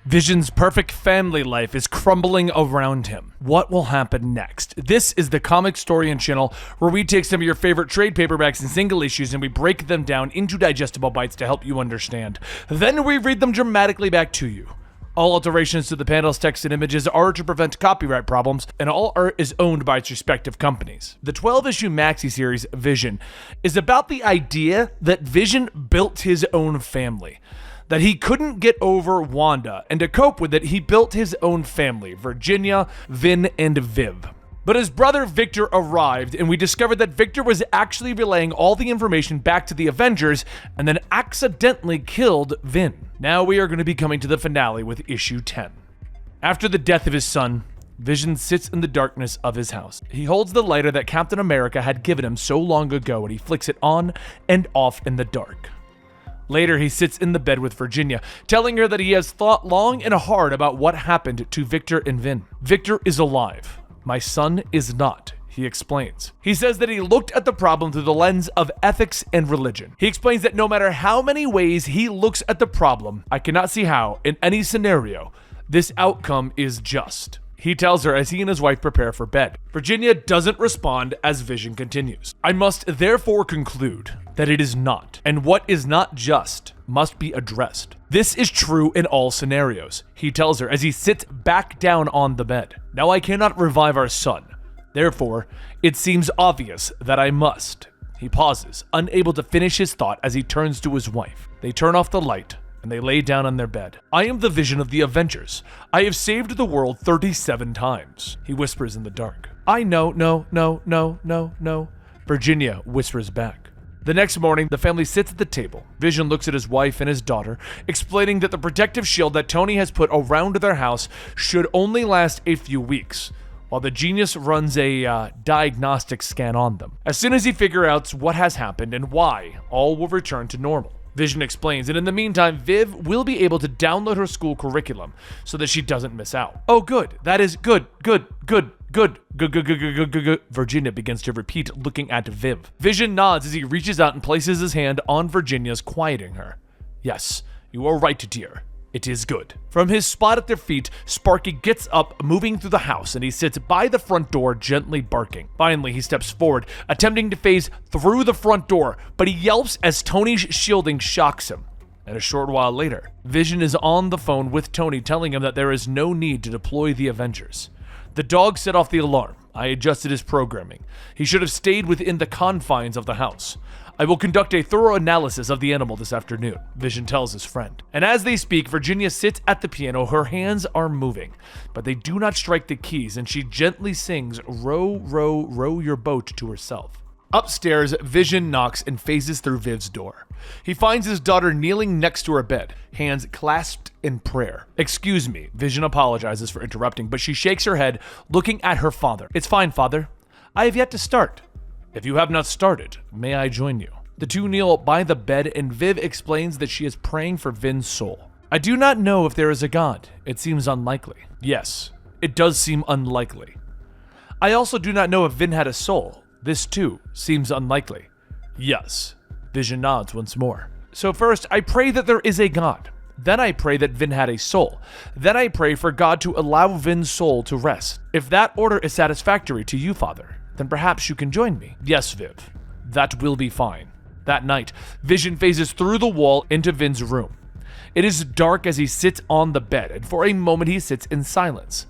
Vision's perfect family life is crumbling around him. What will happen next? This is the Comicstorian channel, where we take some of your favorite trade paperbacks and single issues and we break them down into digestible bites to help you understand. Then we read them dramatically back to you. All alterations to the panels, text, and images are to prevent copyright problems, and all art is owned by its respective companies. The 12-issue maxi series, Vision, is about the idea that Vision built his own family. That he couldn't get over Wanda, and to cope with it, he built his own family, Virginia, Vin, and Viv. But his brother Victor arrived, and we discovered that Victor was actually relaying all the information back to the Avengers, and then accidentally killed Vin. Now we are going to be coming to the finale with issue 10. After the death of his son, Vision sits in the darkness of his house. He holds the lighter that Captain America had given him so long ago, and he flicks it on and off in the dark. Later, he sits in the bed with Virginia, telling her that he has thought long and hard about what happened to Victor and Vin. Victor is alive. My son is not, he explains. He says that he looked at the problem through the lens of ethics and religion. He explains that no matter how many ways he looks at the problem, I cannot see how, in any scenario, this outcome is just. He tells her as he and his wife prepare for bed. Virginia doesn't respond as Vision continues. I must therefore conclude that it is not, and what is not just must be addressed. This is true in all scenarios, he tells her as he sits back down on the bed. Now I cannot revive our son. Therefore, it seems obvious that I must. He pauses, unable to finish his thought as he turns to his wife. They turn off the light, and they lay down on their bed. I am the Vision of the Avengers. I have saved the world 37 times, he whispers in the dark. I know, no. Virginia whispers back. The next morning, the family sits at the table. Vision looks at his wife and his daughter, explaining that the protective shield that Tony has put around their house should only last a few weeks, while the genius runs a diagnostic scan on them. As soon as he figures out what has happened and why, all will return to normal. Vision explains, and in the meantime, Viv will be able to download her school curriculum so that she doesn't miss out. Oh, good. That is good. Virginia begins to repeat, looking at Viv. Vision nods as he reaches out and places his hand on Virginia's, quieting her. Yes, you are right, dear. It is good. From his spot at their feet, Sparky gets up, moving through the house, and he sits by the front door, gently barking. Finally, he steps forward, attempting to phase through the front door, but he yelps as Tony's shielding shocks him. And a short while later, Vision is on the phone with Tony, telling him that there is no need to deploy the Avengers. The dog set off the alarm. I adjusted his programming. He should have stayed within the confines of the house. I will conduct a thorough analysis of the animal this afternoon, Vision tells his friend. And as they speak, Virginia sits at the piano. Her hands are moving, but they do not strike the keys, and she gently sings Row, row, row your boat to herself. Upstairs, Vision knocks and phases through Viv's door. He finds his daughter kneeling next to her bed, hands clasped in prayer. Excuse me, Vision apologizes for interrupting, but she shakes her head, looking at her father. It's fine, father. I have yet to start. If you have not started, may I join you? The two kneel by the bed, and Viv explains that she is praying for Vin's soul. I do not know if there is a God. It seems unlikely. Yes, it does seem unlikely. I also do not know if Vin had a soul. This too seems unlikely. Yes. Vision nods once more. So first, I pray that there is a God. Then I pray that Vin had a soul. Then I pray for God to allow Vin's soul to rest. If that order is satisfactory to you, Father, then perhaps you can join me. Yes, Viv. That will be fine. That night, Vision phases through the wall into Vin's room. It is dark as he sits on the bed, and for a moment he sits in silence.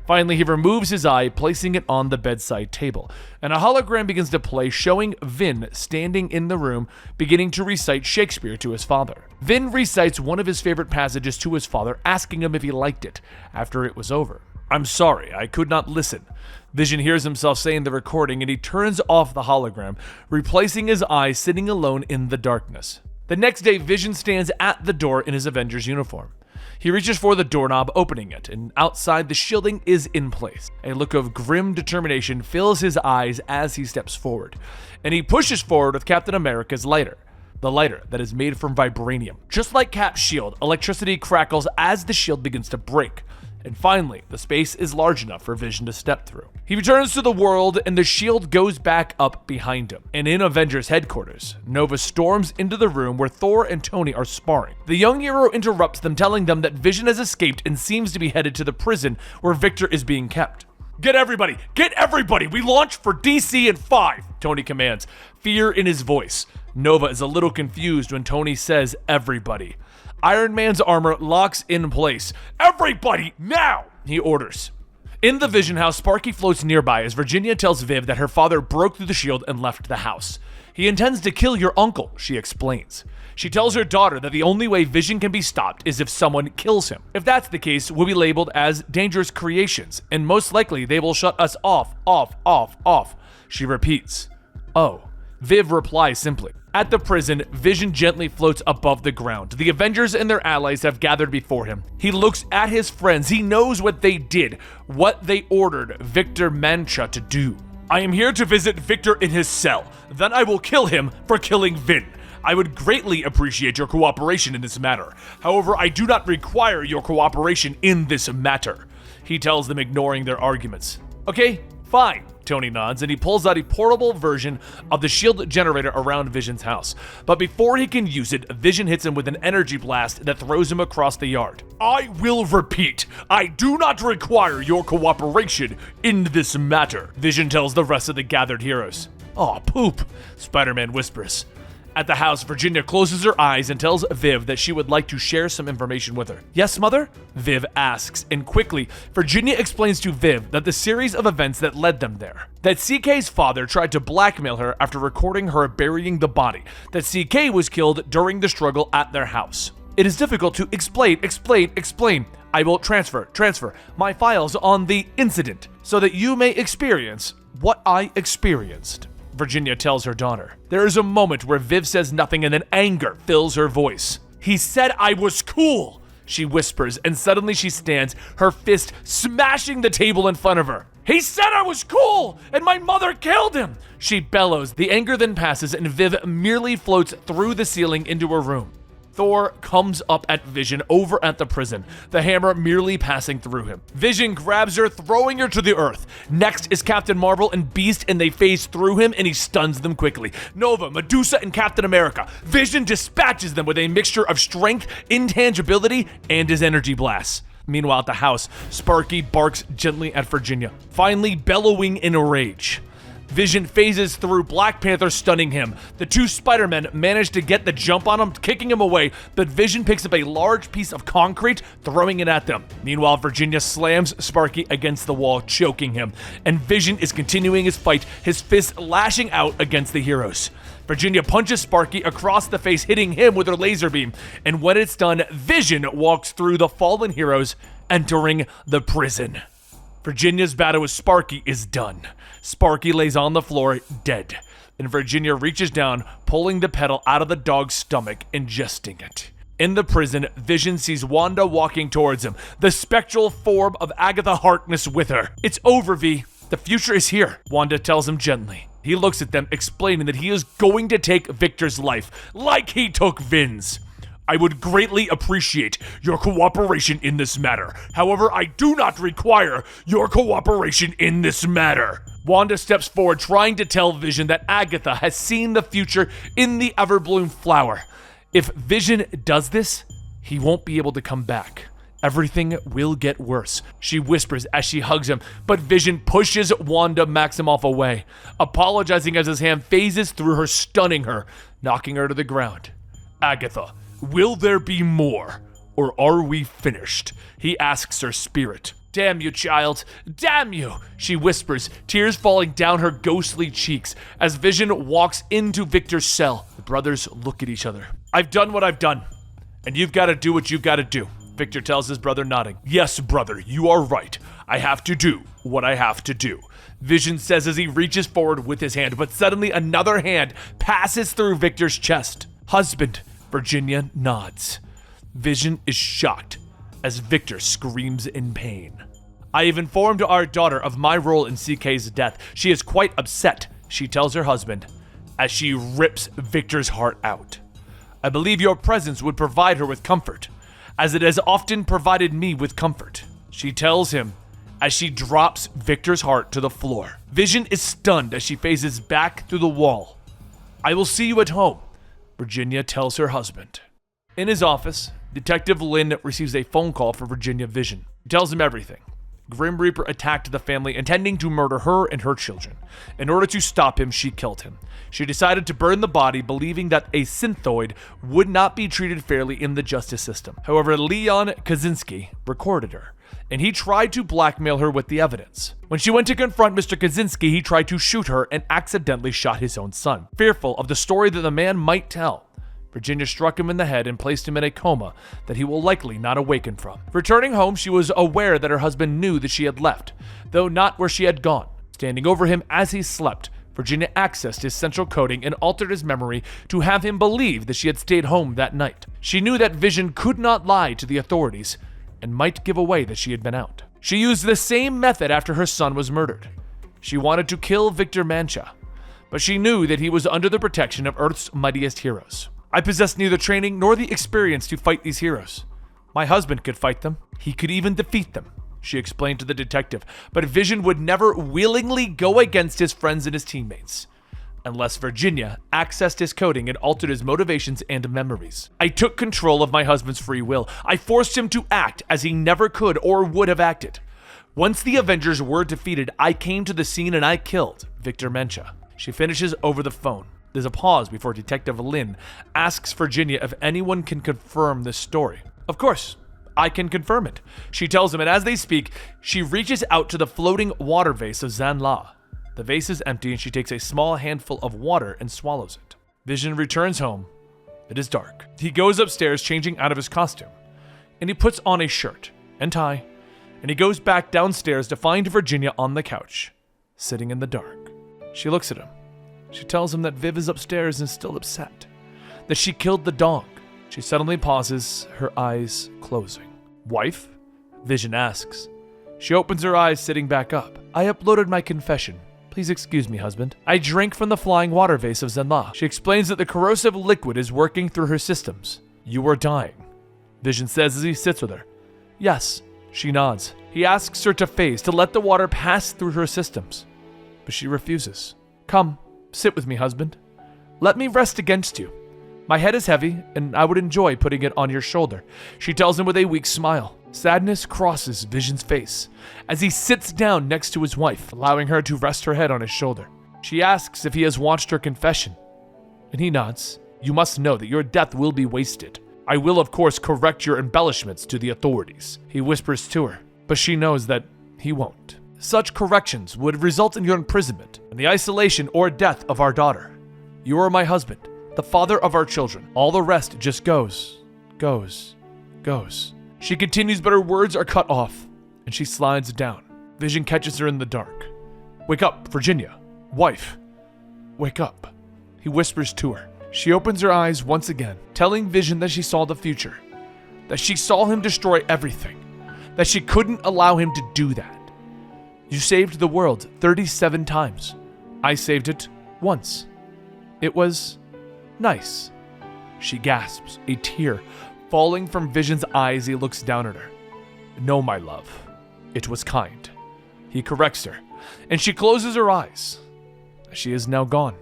Finally, he removes his eye, placing it on the bedside table, and a hologram begins to play, showing Vin standing in the room, beginning to recite Shakespeare to his father. Vin recites one of his favorite passages to his father, asking him if he liked it after it was over. I'm sorry, I could not listen. Vision hears himself saying the recording, and he turns off the hologram, replacing his eye, sitting alone in the darkness. The next day, Vision stands at the door in his Avengers uniform. He reaches for the doorknob, opening it, and outside the shielding is in place. A look of grim determination fills his eyes as he steps forward, and he pushes forward with Captain America's lighter. The lighter that is made from vibranium. Just like Cap's shield, electricity crackles as the shield begins to break, And finally, the space is large enough for Vision to step through. He returns to the world and the shield goes back up behind him. And in Avengers headquarters, Nova storms into the room where Thor and Tony are sparring. The young hero interrupts them, telling them that Vision has escaped and seems to be headed to the prison where Victor is being kept. Get everybody! We launch for DC in 5, Tony commands, fear in his voice. Nova is a little confused when Tony says everybody. Iron Man's armor locks in place. Everybody, now! He orders. In the Vision house, Sparky floats nearby as Virginia tells Viv that her father broke through the shield and left the house. He intends to kill your uncle, she explains. She tells her daughter that the only way Vision can be stopped is if someone kills him. If that's the case, we'll be labeled as dangerous creations, and most likely they will shut us off. She repeats. Oh. Viv replies simply. At the prison, Vision gently floats above the ground. The Avengers and their allies have gathered before him. He looks at his friends. He knows what they did, what they ordered Victor Mancha to do. I am here to visit Victor in his cell. Then I will kill him for killing Vin. I would greatly appreciate your cooperation in this matter. However, I do not require your cooperation in this matter. He tells them, ignoring their arguments. Okay, fine. Tony nods, and he pulls out a portable version of the shield generator around Vision's house. But before he can use it, Vision hits him with an energy blast that throws him across the yard. I will repeat, I do not require your cooperation in this matter, Vision tells the rest of the gathered heroes. Aw, poop, Spider-Man whispers. At the house, Virginia closes her eyes and tells Viv that she would like to share some information with her. Yes, Mother? Viv asks, and quickly, Virginia explains to Viv that the series of events that led them there. That CK's father tried to blackmail her after recording her burying the body. That CK was killed during the struggle at their house. It is difficult to explain. I will transfer my files on the incident so that you may experience what I experienced. Virginia tells her daughter. There is a moment where Viv says nothing and then anger fills her voice. He said I was cool, she whispers, and suddenly she stands, her fist smashing the table in front of her. He said I was cool, and my mother killed him, she bellows. The anger then passes and Viv merely floats through the ceiling into her room. Thor comes up at Vision over at the prison, the hammer merely passing through him. Vision grabs her, throwing her to the earth. Next is Captain Marvel and Beast, and they phase through him and he stuns them quickly. Nova, Medusa, and Captain America. Vision dispatches them with a mixture of strength, intangibility, and his energy blasts. Meanwhile, at the house, Sparky barks gently at Virginia, finally bellowing in a rage. Vision phases through Black Panther, stunning him. The two Spider-Men manage to get the jump on him, kicking him away, but Vision picks up a large piece of concrete, throwing it at them. Meanwhile, Virginia slams Sparky against the wall, choking him, and Vision is continuing his fight, his fists lashing out against the heroes. Virginia punches Sparky across the face, hitting him with her laser beam, and when it's done, Vision walks through the fallen heroes, entering the prison. Virginia's battle with Sparky is done. Sparky lays on the floor, dead, and Virginia reaches down, pulling the pedal out of the dog's stomach, ingesting it. In the prison, Vision sees Wanda walking towards him, the spectral form of Agatha Harkness with her. It's over, V. The future is here, Wanda tells him gently. He looks at them, explaining that he is going to take Victor's life, like he took Vin's. I would greatly appreciate your cooperation in this matter. However, I do not require your cooperation in this matter. Wanda steps forward, trying to tell Vision that Agatha has seen the future in the Everbloom flower. If Vision does this, he won't be able to come back. Everything will get worse, she whispers as she hugs him, but Vision pushes Wanda Maximoff away, apologizing as his hand phases through her, stunning her, knocking her to the ground. Agatha, will there be more, or are we finished? He asks her spirit. Damn you, child. Damn you, she whispers, tears falling down her ghostly cheeks as Vision walks into Victor's cell. The brothers look at each other. I've done what I've done, and you've got to do what you've got to do, Victor tells his brother, nodding. Yes, brother, you are right. I have to do what I have to do, Vision says as he reaches forward with his hand, but suddenly another hand passes through Victor's chest. Husband, Virginia nods. Vision is shocked as Victor screams in pain. I have informed our daughter of my role in CK's death. She is quite upset, she tells her husband, as she rips Victor's heart out. I believe your presence would provide her with comfort, as it has often provided me with comfort. she tells him as she drops Victor's heart to the floor. Vision is stunned as she phases back through the wall. "I will see you at home," Virginia tells her husband. In his office, Detective Lynn receives a phone call from Virginia Vision. He tells him everything. Grim Reaper attacked the family, intending to murder her and her children. In order to stop him, she killed him. She decided to burn the body, believing that a synthoid would not be treated fairly in the justice system. However, Leon Kaczynski recorded her, and he tried to blackmail her with the evidence. When she went to confront Mr. Kaczynski, he tried to shoot her and accidentally shot his own son. Fearful of the story that the man might tell, Virginia struck him in the head and placed him in a coma that he will likely not awaken from. Returning home, she was aware that her husband knew that she had left, though not where she had gone. Standing over him as he slept, Virginia accessed his central coding and altered his memory to have him believe that she had stayed home that night. She knew that Vision could not lie to the authorities and might give away that she had been out. She used the same method after her son was murdered. She wanted to kill Victor Mancha, but she knew that he was under the protection of Earth's mightiest heroes. "I possess neither training nor the experience to fight these heroes. My husband could fight them. He could even defeat them," she explained to the detective, but Vision would never willingly go against his friends and his teammates, unless Virginia accessed his coding and altered his motivations and memories. "I took control of my husband's free will. I forced him to act as he never could or would have acted. Once the Avengers were defeated, I came to the scene and I killed Victor Mancha." She finishes over the phone. There's a pause before Detective Lynn asks Virginia if anyone can confirm this story. "Of course, I can confirm it," she tells him, and as they speak, she reaches out to the floating water vase of Zanla. The vase is empty and she takes a small handful of water and swallows it. Vision returns home. It is dark. He goes upstairs, changing out of his costume, and he puts on a shirt and tie, and he goes back downstairs to find Virginia on the couch, sitting in the dark. She looks at him. She tells him that Viv is upstairs and still upset, that she killed the dog. She suddenly pauses, her eyes closing. "Wife?" Vision asks. She opens her eyes, sitting back up. "I uploaded my confession. Please excuse me, husband. I drank from the flying water vase of Zenla." She explains that the corrosive liquid is working through her systems. "You are dying," Vision says as he sits with her. "Yes," she nods. He asks her to phase, to let the water pass through her systems, but she refuses. "Come. Sit with me, husband. Let me rest against you. My head is heavy, and I would enjoy putting it on your shoulder," she tells him with a weak smile. Sadness crosses Vision's face as he sits down next to his wife, allowing her to rest her head on his shoulder. She asks if he has watched her confession, and he nods. "You must know that your death will be wasted. I will, of course, correct your embellishments to the authorities," he whispers to her, but she knows that he won't. "Such corrections would result in your imprisonment and the isolation or death of our daughter. You are my husband, the father of our children. All the rest just goes. She continues, but her words are cut off, and she slides down. Vision catches her in the dark. "Wake up, Virginia. Wife. Wake up," he whispers to her. She opens her eyes once again, telling Vision that she saw the future, that she saw him destroy everything, that she couldn't allow him to do that. "You saved the world 37 times. I saved it once. It was nice." She gasps, a tear falling from Vision's eyes. He looks down at her. "No, my love. It was kind," he corrects her, and she closes her eyes. She is now gone.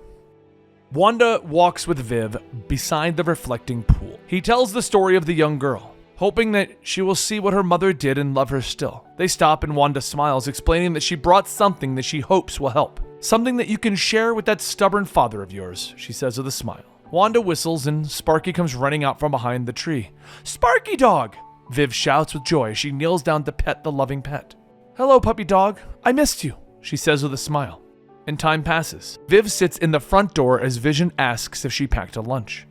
Wanda walks with Viv beside the reflecting pool. He tells the story of the young girl, hoping that she will see what her mother did and love her still. They stop and Wanda smiles, explaining that she brought something that she hopes will help. "Something that you can share with that stubborn father of yours," she says with a smile. Wanda whistles and Sparky comes running out from behind the tree. "Sparky dog!" Viv shouts with joy as she kneels down to pet the loving pet. "Hello, puppy dog. I missed you," she says with a smile. And time passes. Viv sits in the front door as Vision asks if she packed a lunch.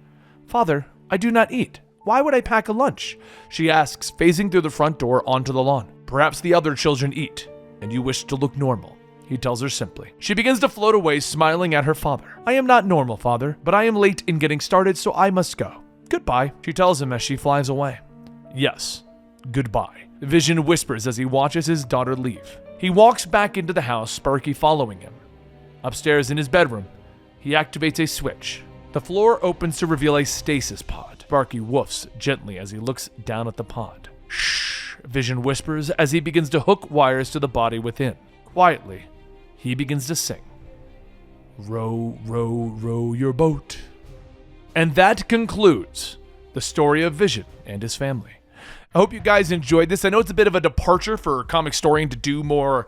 "Father, I do not eat. Why would I pack a lunch?" she asks, phasing through the front door onto the lawn. "Perhaps the other children eat, and you wish to look normal," he tells her simply. She begins to float away, smiling at her father. "I am not normal, father, but I am late in getting started, so I must go. Goodbye," she tells him as she flies away. "Yes, goodbye," Vision whispers as he watches his daughter leave. He walks back into the house, Sparky following him. Upstairs in his bedroom, he activates a switch. The floor opens to reveal a stasis pod. Sparky woofs gently as he looks down at the pod. "Shh," Vision whispers as he begins to hook wires to the body within. Quietly, he begins to sing. Row, row, row your boat. And that concludes the story of Vision and his family. I hope you guys enjoyed this. I know it's a bit of a departure for Comicstorian to do more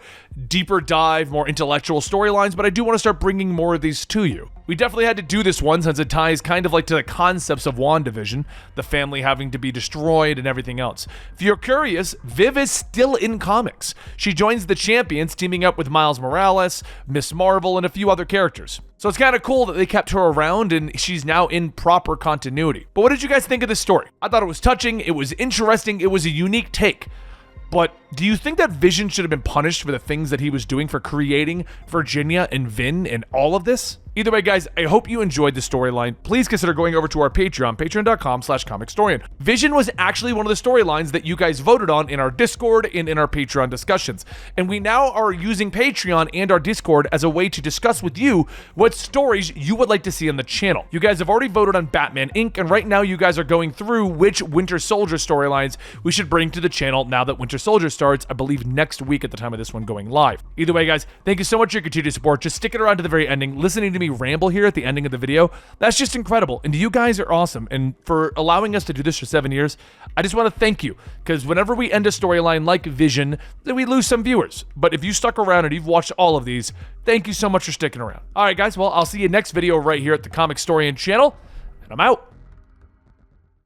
deeper dive, more intellectual storylines, but I do want to start bringing more of these to you. We definitely had to do this one since it ties kind of like to the concepts of WandaVision, the family having to be destroyed and everything else. If you're curious, Viv is still in comics. She joins the Champions, teaming up with Miles Morales, Miss Marvel, and a few other characters. So it's kind of cool that they kept her around and she's now in proper continuity. But what did you guys think of this story? I thought it was touching, it was interesting, it was a unique take. But do you think that Vision should have been punished for the things that he was doing for creating Virginia and Vin and all of this? Either way, guys, I hope you enjoyed the storyline. Please consider going over to our Patreon, patreon.com/Comicstorian. Vision was actually one of the storylines that you guys voted on in our Discord and in our Patreon discussions. And we now are using Patreon and our Discord as a way to discuss with you what stories you would like to see on the channel. You guys have already voted on Batman Inc., and right now you guys are going through which Winter Soldier storylines we should bring to the channel now that Winter Soldier starts, I believe, next week at the time of this one going live. Either way, guys, thank you so much for your continued support. Just sticking around to the very ending, listening to me ramble here at the ending of the video. That's just incredible. And you guys are awesome. And for allowing us to do this for 7 years, I just want to thank you. Because whenever we end a storyline like Vision, then we lose some viewers. But if you stuck around and you've watched all of these, thank you so much for sticking around. All right, guys. Well, I'll see you next video right here at the Comicstorian channel. And I'm out.